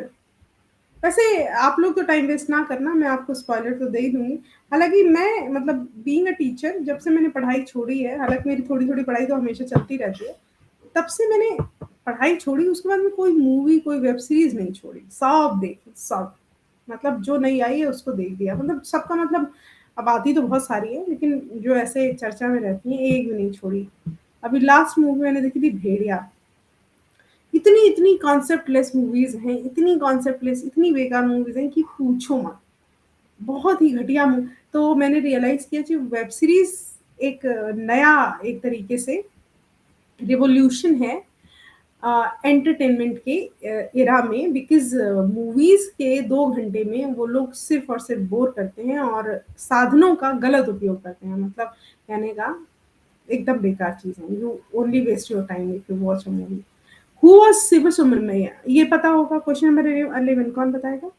वैसे आप लोग तो टाइम वेस्ट ना करना, मैं आपको स्पॉइलर तो दे ही दूंगी। हालांकि मैं मतलब बीइंग अ टीचर, जब से मैंने पढ़ाई छोड़ी है, हालांकि मेरी थोड़ी थोड़ी पढ़ाई तो हमेशा चलती रहती है, तब से मैंने पढ़ाई छोड़ी, उसके बाद में कोई मूवी कोई वेब सीरीज नहीं छोड़ी, सब देखी सब। मतलब जो नहीं आई है उसको देख दिया, मतलब सबका मतलब। अब आती तो बहुत सारी है, लेकिन जो ऐसे चर्चा में रहती है एक भी नहीं छोड़ी। अभी लास्ट मूवी मैंने देखी थी भेड़िया। इतनी इतनी कॉन्सेप्टलेस मूवीज हैं, इतनी कॉन्सेप्टलेस, इतनी बेकार मूवीज हैं कि पूछो मत। बहुत ही घटिया तो मैंने रियलाइज किया कि वेब सीरीज एक नया, एक तरीके से रिवॉल्यूशन है एंटरटेनमेंट के एरा में। बिकॉज मूवीज के 2 घंटे में वो लोग सिर्फ और सिर्फ बोर करते हैं, और साधनों का गलत उपयोग करते हैं, मतलब कहने का एकदम बेकार चीज है। You only waste your time if you watch a movie. Who was Shiv Subramania, ये पता होगा। क्वेश्चन नंबर 11 कौन बताएगा?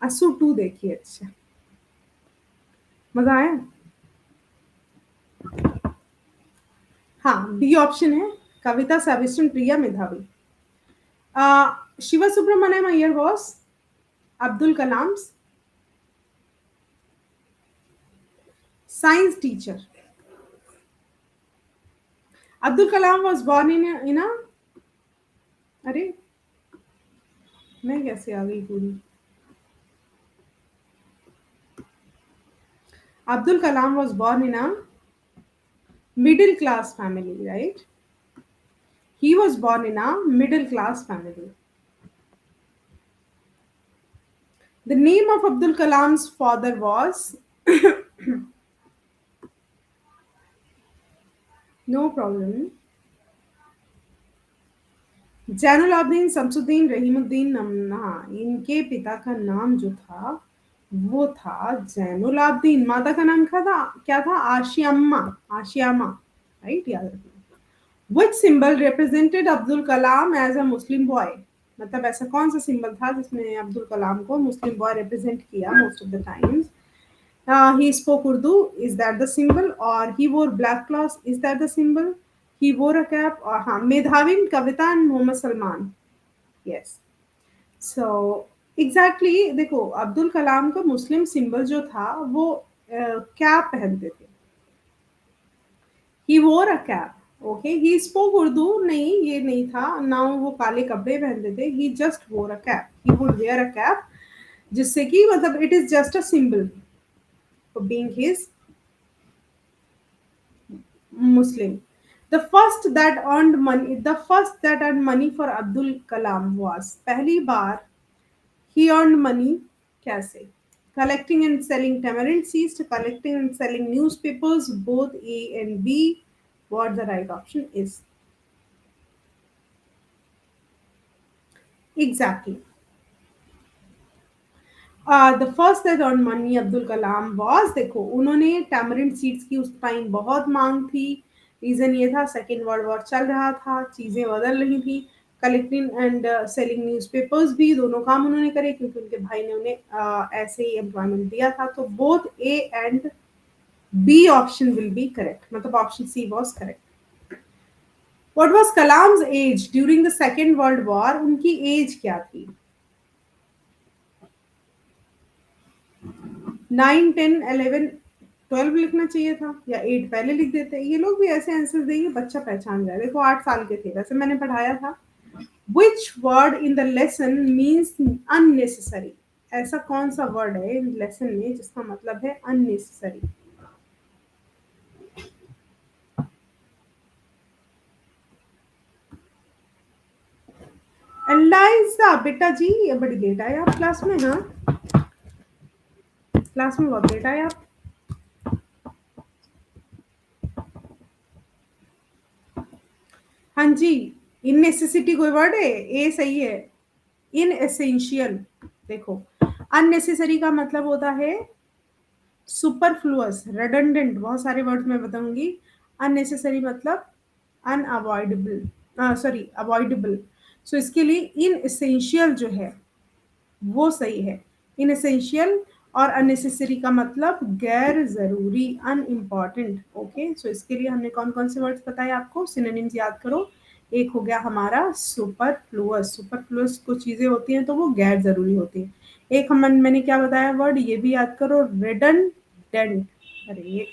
असू 2 देखिए, अच्छा मजा आया। हाँ, बी ऑप्शन है, कविता Savitri Priya Medhavi. Shiva Subramaniam Iyer was Abdul Kalam science teacher. Abdul Kalam was born in a, अरे मैं कैसे आ गई पूरी। Abdul Kalam was born in a middle class family, right? He was born in a middle class family. The name of Abdul Kalam's father was no problem. Jainul Abdeen Shamsuddin Rahimuddin नमना। इनके पिता का नाम जो था वो था जैनुल आबदीन। माता का नाम क्या था? आशियाम्मा। आशियामा, राइट, याद रखना। Which symbol represented Abdul Kalam as a Muslim boy? मतलब ऐसा कौन सा सिंबल था जिसने अब्दुल कलाम को मुस्लिम बॉय रिप्रेजेंट किया most of the times? He spoke Urdu. Is that the symbol? Or he wore black clothes? Is that the symbol? He wore a cap. Or हाँ, मेधावी कविता and Mohammed Salman. Yes. So exactly देखो, अब्दुल कलाम का मुस्लिम सिंबल जो था वो कैप पहनते थे। ही वोर a cap, okay, he spoke Urdu नहीं, ये नहीं था ना, वो काले कपड़े पहनते थे, he just wore a cap, he would wear a cap, जिससे कि मतलब it is just a symbol for being his Muslim. The first that earned money for Abdul Kalam was, पहली बार he earned money कैसे? Collecting and selling tamarind seeds, collecting and selling newspapers, both A and B. What the right option is? Exactly. The first that on money Abdul Kalam was, देखो उन्होंने टैमरिंड सीड्स की उस टाइम बहुत मांग थी। रीजन ये था, सेकेंड वर्ल्ड वॉर चल रहा था, चीजें बदल रही थी। कलेक्टिंग एंड सेलिंग न्यूज़पेपर्स भी, दोनों काम उन्होंने करे क्योंकि उनके भाई ने उन्हें ऐसे ही एम्प्लॉयमेंट दिया था। तो both A and B option will be correct, मतलब option C was correct. What was Kalam's age during the second world war? उनकी एज क्या थी? 9, 10, 11, 12 लिखना चाहिए था, या 8 पहले लिख देते। ये लोग भी ऐसे आंसर देंगे बच्चा पहचान जाए। देखो 8 साल के थे, वैसे मैंने पढ़ाया था। Which word in the lesson means unnecessary? ऐसा कौन सा वर्ड है इन लेसन में जिसका मतलब है अननेसेसरी? एलाइजा बेटा जी, ये बड़ी लेट आए आप क्लास में। हाँ, क्लास में बहुत लेट आए आप। हाँ जी, इन नेसेसिटी कोई वर्ड है? ए सही है। इन एसेंशियल। देखो, अननेसेसरी का मतलब होता है सुपरफ्लुअस, रेडंडेंट, बहुत सारे वर्ड्स मैं बताऊंगी। अननेसेसरी मतलब अनअवॉइडेबल, सॉरी अवॉइडेबल। सो इसके लिए इन एसेंशियल जो है वो सही है। इन एसेंशियल और अननेसेसरी का मतलब गैर जरूरी, अनइम्पॉर्टेंट। ओके, सो इसके लिए हमने कौन कौन से वर्ड्स बताए आपको, सिनोनिम्स याद करो। एक हो गया हमारा सुपरफ्लुअस, सुपरफ्लुअस कुछ चीजें होती हैं तो वो गैर जरूरी होती हैं। एक मैंने क्या बताया वर्ड, ये भी याद करो, रेडंडेंट। अरे ये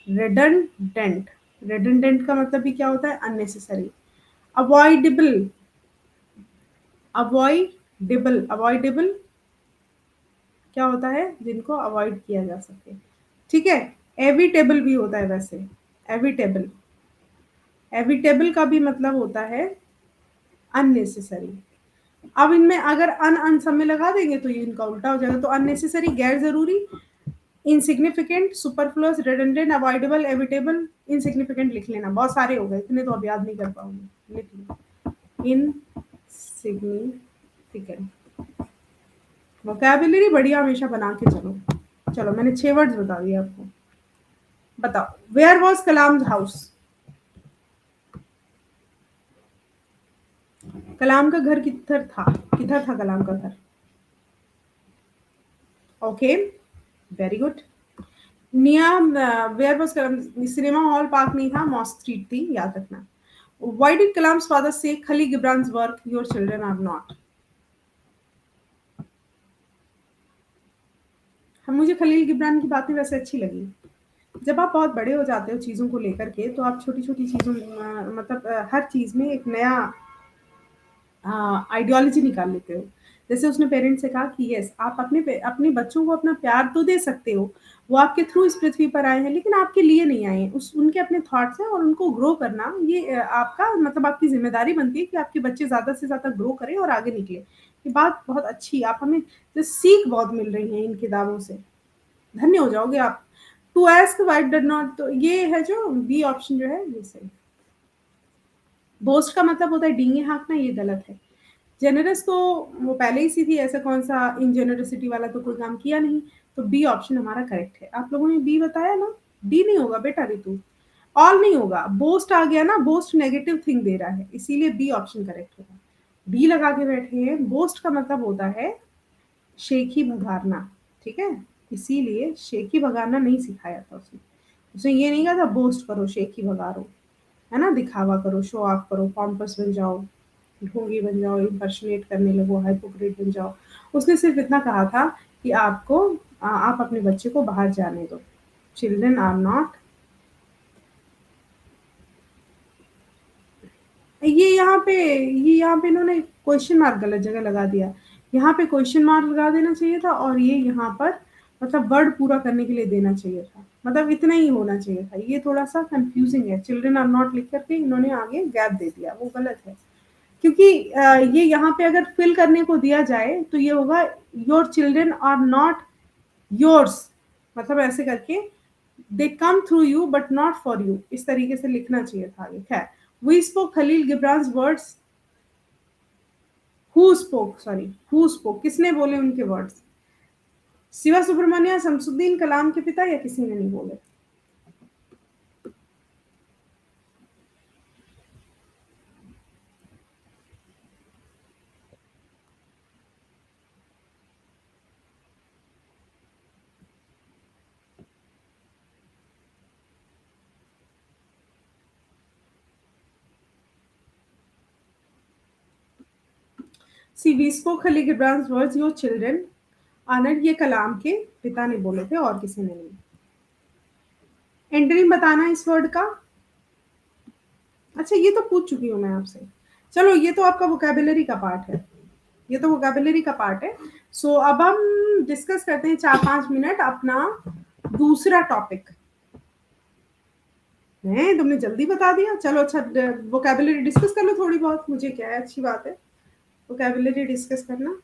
रेडंडेंट, रेडंडेंट का मतलब भी क्या होता है? अननेसेसरी। अवॉइडेबल, अवॉइडेबल, अवॉइडेबल क्या होता है? जिनको अवॉइड किया जा सके। ठीक है। एविटेबल भी होता है वैसे, एविटेबल, एविटेबल का भी मतलब होता है अननेसेसरी। अब इनमें अगर अन सब में लगा देंगे तो ये इनका उल्टा हो जाएगा। तो अननेसेसरी गैर जरूरी, insignificant, superfluous, redundant, avoidable, evitable. Insignificant लिख लेना, बहुत सारे हो गए, इतने तो अब याद नहीं कर पाऊंगी, लिख लो इनसिग्निफिकेंट। वोकैबुलरी बढ़िया हमेशा बना के चलो। चलो मैंने 6 वर्ड्स बता दिए आपको। बताओ, where was Kalam house? Kalam का घर किधर था? किधर था कलाम का घर? Okay, very good. Nia, where was Kalam? Cinema hall park नहीं था, मॉस्क स्ट्रीट थी, याद रखना। व्हाई डिड कलाम्स फादर से Khalil Gibran's work your children are not? हम, मुझे खलील गिब्रान की बातें वैसे अच्छी लगी। जब आप बहुत बड़े हो जाते हो चीज़ों को लेकर के, तो आप छोटी छोटी चीज़ों मतलब हर चीज़ में एक नया आइडियोलॉजी निकाल लेते हो। जैसे उसने पेरेंट्स से कहा कि यस, आप अपने बच्चों को अपना प्यार तो दे सकते हो, वो आपके थ्रू इस पृथ्वी पर आए हैं, लेकिन आपके लिए नहीं आए हैं। उस उनके अपने थॉट्स हैं और उनको ग्रो करना ये आपका मतलब आपकी जिम्मेदारी बनती है कि आपके बच्चे ज़्यादा से ज़्यादा ग्रो करें और आगे निकले। ये बात बहुत अच्छी, आप हमें जो सीख बहुत मिल रही है इन किताबों से, धन्य हो जाओगे आप। टू एस्क वाइट डड नॉट, तो ये है जो बी ऑप्शन जो है ये सही। बोस्ट का मतलब होता है डींगे हाँकना, ये गलत है। जेनरस तो वो पहले ही सी थी, ऐसा कौन सा इनजेनरसिटी वाला तो कोई काम किया नहीं। तो बी ऑप्शन हमारा करेक्ट है। आप लोगों ने बी बताया ना, डी नहीं होगा बेटा रितु, ऑल नहीं होगा। बोस्ट आ गया ना, बोस्ट नेगेटिव थिंग दे रहा है, इसीलिए बी ऑप्शन करेक्ट होगा। डी लगा के बैठे हैं, बोस्ट का मतलब होता है शेखी भगाना, ठीक है, इसीलिए शेखी भगाना नहीं सिखाया था उसने। उसने ये नहीं कहा था बोस्ट करो, शेखी भगारो, है ना, दिखावा करो, शो ऑफ करो, पॉम्पस बन जाओ। ढोंगी बन जाओ, इम्पर्सनेट करने लगो, हाइपोक्रेट बन जाओ। उसने सिर्फ इतना कहा था कि आपको आप अपने बच्चे को बाहर जाने दो। चिल्ड्रन आर नॉट, ये यहाँ पे इन्होंने क्वेश्चन मार्क गलत जगह लगा दिया। यहाँ पे क्वेश्चन मार्क लगा देना चाहिए था, और ये यहाँ पर मतलब वर्ड पूरा करने के लिए देना चाहिए था, मतलब इतना ही होना चाहिए था। ये थोड़ा सा कंफ्यूजिंग है, चिल्ड्रन आर नॉट लिख करके इन्होंने आगे गैप दे दिया, वो गलत है। क्योंकि ये यहाँ पे अगर फिल करने को दिया जाए तो ये होगा your children are not yours, मतलब ऐसे करके they come through you but not for you, इस तरीके से लिखना चाहिए था आगे। खैर, we spoke Khalil Gibran's words, who spoke किसने बोले उनके वर्ड्स? शिवा सुब्रमण्य, शमसुद्दीन कलाम के पिता, या किसी ने नहीं बोले? See we spoke Khalil Gibran's words your children आनर, ये कलाम के पिता ने बोले थे और किसी ने नहीं। एंटोनिम बताना इस वर्ड का। अच्छा, ये तो पूछ चुकी हूँ मैं आपसे। चलो, ये तो आपका वोकेबुलरी का पार्ट है, ये तो वोकेबुलरी का पार्ट है। सो अब हम डिस्कस करते हैं 4-5 मिनट अपना दूसरा टॉपिक। नहीं, तुमने जल्दी बता दिया। चलो अच्छा, वोकेबुलरी डिस्कस कर लो थोड़ी बहुत, मुझे क्या है, अच्छी बात है वोकेबुलरी डिस्कस करना।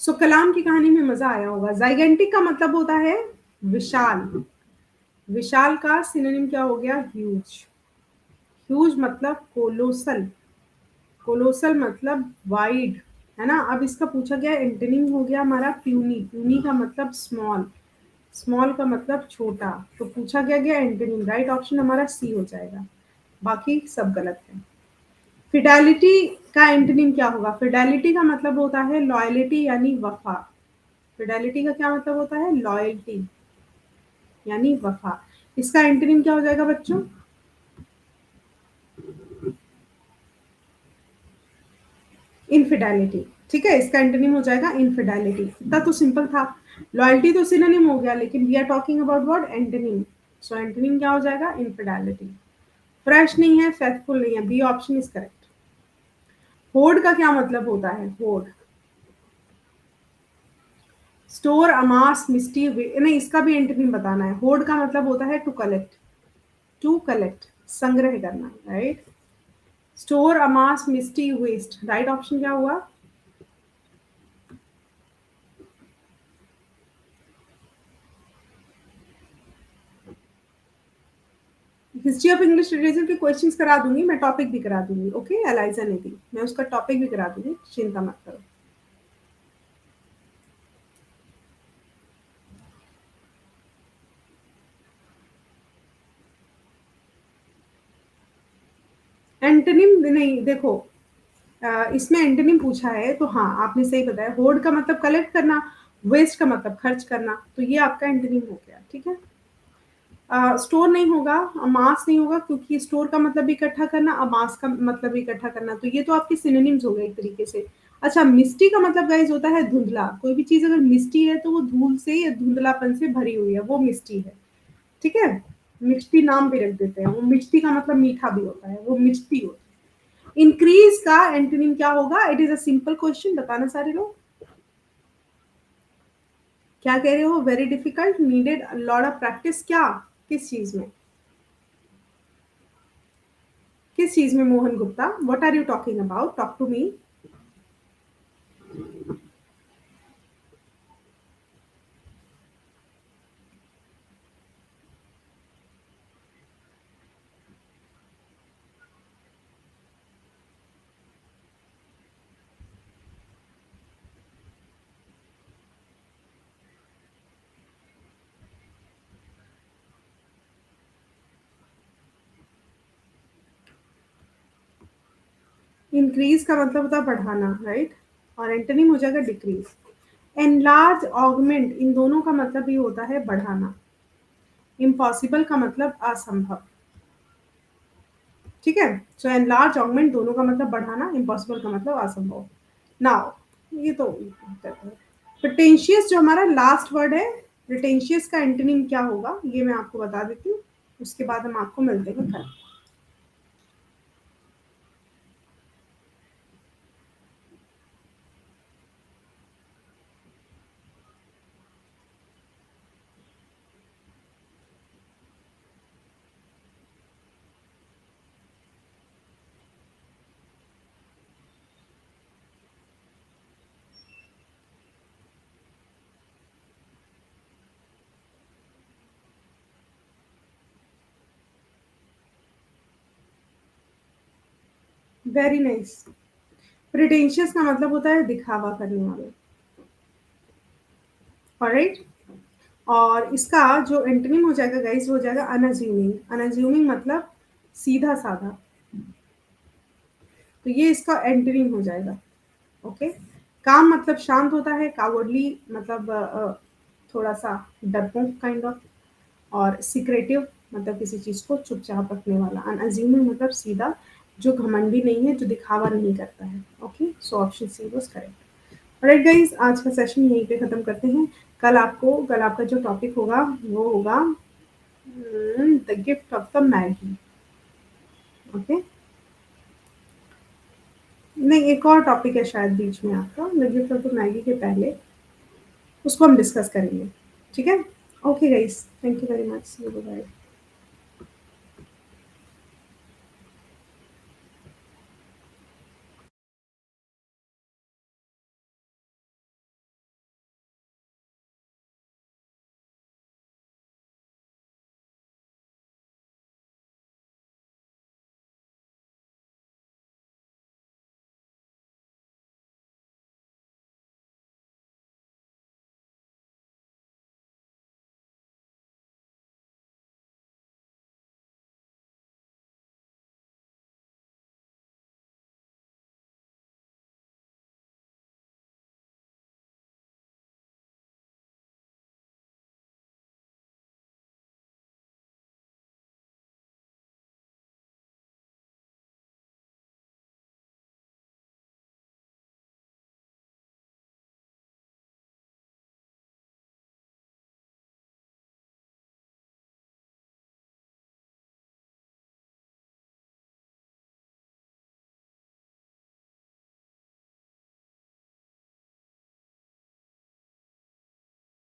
सो कलाम की कहानी में मजा आया होगा। जाइगेंटिक का मतलब होता है विशाल, विशाल का सिनोनिम क्या हो गया? ह्यूज। ह्यूज मतलब कोलोसल, कोलोसल मतलब वाइड, है ना। अब इसका पूछा गया एंटोनिम हो गया हमारा प्यूनी, प्यूनी का मतलब स्मॉल, स्मॉल का मतलब छोटा। तो पूछा गया एंटोनिम, राइट ऑप्शन हमारा सी हो जाएगा, बाकी सब गलत है। फिडेलिटी का एंटोनिम क्या होगा? फिडेलिटी का मतलब होता है लॉयलिटी यानी वफा। फिडेलिटी का क्या मतलब होता है? लॉयल्टी यानी वफा। इसका एंटोनिम क्या हो जाएगा बच्चों? इनफिडेलिटी। ठीक है, इसका एंटोनिम हो जाएगा इनफिडेलिटी। इतना तो सिंपल था। लॉयल्टी तो सिनोनिम हो गया, लेकिन we are talking about what? Antonym. So antonym क्या हो जाएगा? इनफिडेलिटी। फ्रेश नहीं है, फेथफुल नहीं है, बी ऑप्शन इज करेक्ट। होड का क्या मतलब होता है? होड, स्टोर, अमास, मिस्टी, नहीं, इसका भी एंटोनिम बताना है। होड का मतलब होता है टू कलेक्ट, टू कलेक्ट, संग्रह करना, राइट। स्टोर, अमास, मिस्टी, वेस्ट, राइट ऑप्शन क्या हुआ? हिस्ट्री ऑफ इंग्लिश लिटरेचर के क्वेश्चंस करा दूंगी मैं, टॉपिक भी करा दूंगी। ओके, एलाइजा ने दी, मैं उसका टॉपिक भी करा दूंगी, चिंता मत करो। एंटोनिम नहीं, देखो, इसमें एंटोनिम पूछा है तो हाँ, आपने सही बताया। होर्ड का मतलब कलेक्ट करना, वेस्ट का मतलब खर्च करना, तो ये आपका एंटोनिम हो गया। ठीक है। स्टोर नहीं होगा, अमास नहीं होगा, क्योंकि स्टोर का मतलब इकट्ठा करना, अमास का मतलब इकट्ठा करना, तो ये तो आपके सिनोनिम्स हो गए एक तरीके से। अच्छा, मिस्टी का मतलब गाइस होता है धुंधला। कोई भी चीज अगर मिस्टी है तो वो धूल से या धुंधलापन से भरी हुई है, वो मिस्टी है। ठीक है, मिष्टी नाम भी रख देते हैं, वो मिष्टी का मतलब मीठा भी होता है, वो मिष्टी होता है। इंक्रीज का एंटोनिम क्या होगा? It is a simple question, बताना सारे लोग। क्या कह रहे हो? Very difficult, needed lot of practice, क्या? किस चीज में? किस चीज में Mohan Gupta? What are you talking about? Talk to me. Increase का मतलब होता है बढ़ाना, राइट, और एंटोनिम हो जाएगा डिक्रीज। एनलार्ज, ऑगमेंट, इन दोनों का मतलब ये होता है बढ़ाना। इम्पॉसिबल का मतलब असंभव। ठीक है, सो एनलार्ज, ऑगमेंट दोनों का मतलब बढ़ाना, इम्पॉसिबल का मतलब असंभव। नाउ ये तो प्रिटेंशियस जो हमारा लास्ट वर्ड है, प्रिटेंशियस का एंटोनिम क्या होगा ये मैं आपको बता देती हूँ, उसके बाद हम आपको मिलते हैं कल। Very nice. प्रिटेंशियस का मतलब होता है दिखावा करने वाला। ऑलराइट, और इसका जो एंटोनिम हो जाएगा गाइस वो हो जाएगा अनअज्यूमिंग। अनअज्यूमिंग मतलब सीधा साधा, तो ये इसका एंटोनिम हो जाएगा। ओके, काम मतलब शांत होता है, कावर्डली मतलब थोड़ा सा डरपोक काइंड ऑफ, और सीक्रेटिव मतलब किसी चीज को चुपचाप रखने वाला। अनअज्यूमिंग मतलब सीधा, जो घमंडी नहीं है, जो दिखावा नहीं करता है। Okay, so option she was correct. Alright guys, आज का सेशन यहीं पे खत्म करते हैं। कल आपका जो टॉपिक होगा वो होगा the gift of the Magi. Okay, नहीं, एक और टॉपिक है शायद बीच में आपका, the gift of the Magi के पहले, उसको हम डिस्कस करेंगे। ठीक है, okay guys, thank you very much, bye.